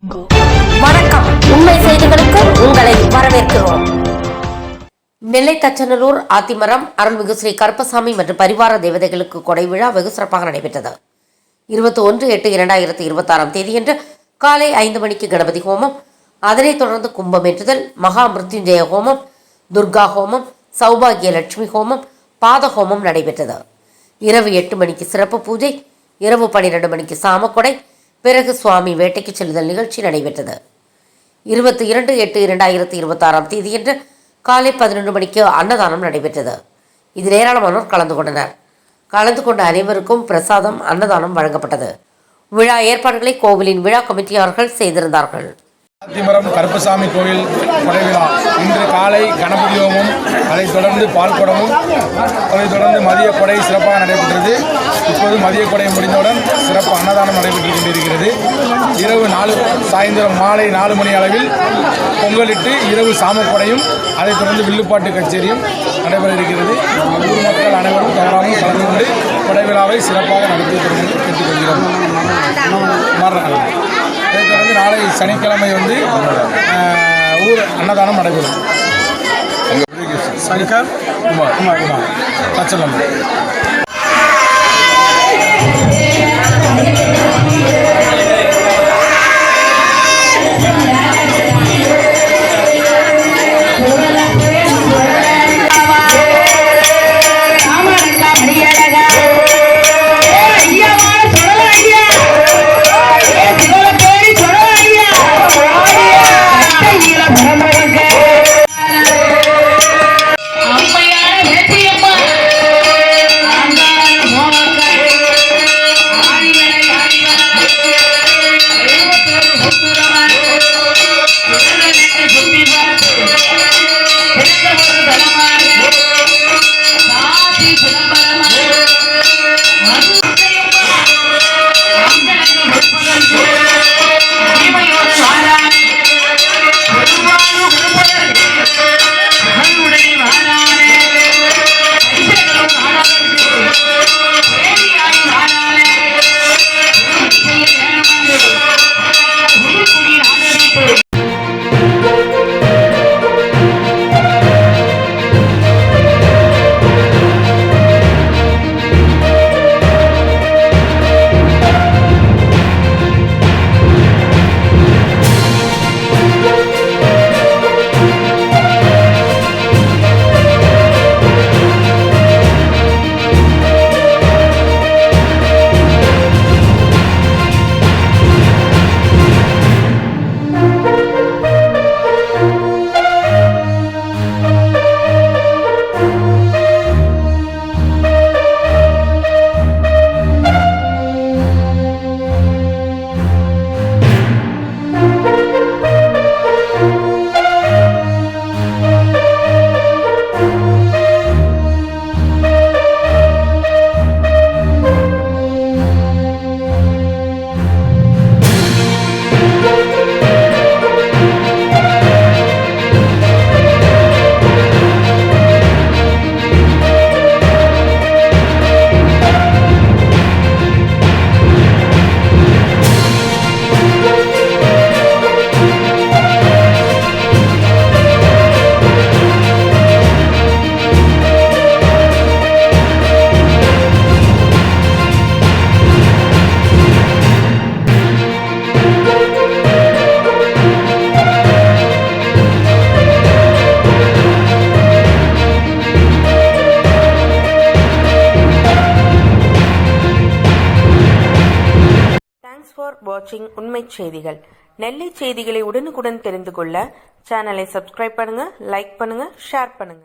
வணக்கம். உண்மை செய்திகளுக்கு உங்களை வரவேற்கிறோம். நெல்லை தச்சநல்லூர் ஆத்திமரம் அருள்மிகு ஸ்ரீ கருப்பசாமி மற்றும் பரிவார தேவதைகளுக்கு கொடை விழா வெகு சிறப்பாக நடைபெற்றது. 21/8/2026 தேதியன்று காலை 5 மணிக்கு கணபதி ஹோமம், அதனைத் தொடர்ந்து கும்பமேற்றுதல், மகா மிருத்யுஞ்சய ஹோமம், துர்கா ஹோமம், சௌபாகிய லட்சுமி ஹோமம், பாத ஹோமம் நடைபெற்றது. இரவு 8 மணிக்கு சிறப்பு பூஜை, இரவு 12 மணிக்கு சாமக்கொடை, பிறகு சுவாமி வேட்டைக்கு செல்லுதல் நிகழ்ச்சி நடைபெற்றது. 22/8/2026 தேதியன்று காலை 11 மணிக்கு அன்னதானம் நடைபெற்றது. இதில் ஏராளமானோர் கலந்து கொண்டனர். கலந்து கொண்ட அனைவருக்கும் பிரசாதம், அன்னதானம் வழங்கப்பட்டது. விழா ஏற்பாடுகளை கோவிலின் விழா கமிட்டியாளர்கள் செய்திருந்தார்கள். ஆத்திமரம் கருப்பசாமி கோயில் கொடை விழா இன்று காலை கணபதி ஹோமம், அதைத் தொடர்ந்து பால் குடமும், அதைத் தொடர்ந்து மதிய கொடை சிறப்பாக நடைபெற்றது. இப்போது மதிய கொடை முடிந்தவுடன் சிறப்பு அன்னதானம் நடைபெற்றுக் கொண்டிருக்கிறது. இரவு சாயந்தரம் மாலை 4 மணி அளவில் பொங்கலிட்டு இரவு சாமக்கொடையும், அதைத் தொடர்ந்து வில்லுப்பாட்டு கச்சேரியும் நடைபெற இருக்கிறது. ஊர் மக்கள் அனைவரும் தவறாமல் கலந்து கொண்டு கொடை விழாவை சிறப்பாக நடத்தி கேட்டுக்கொள்கிறோம். அதைத் தொடர்ந்து நாளை சனிக்கிழமை ஊர் அன்னதானம் நடைபெறும். சங்கர் குமார் தச்சலம். ஃபார் வாட்சிங் உண்மை செய்திகள். நெல்லை செய்திகளை உடனுக்குடன் தெரிந்து கொள்ள சேனலை சப்ஸ்கிரைப் பண்ணுங்க, லைக் பண்ணுங்க, ஷேர் பண்ணுங்க.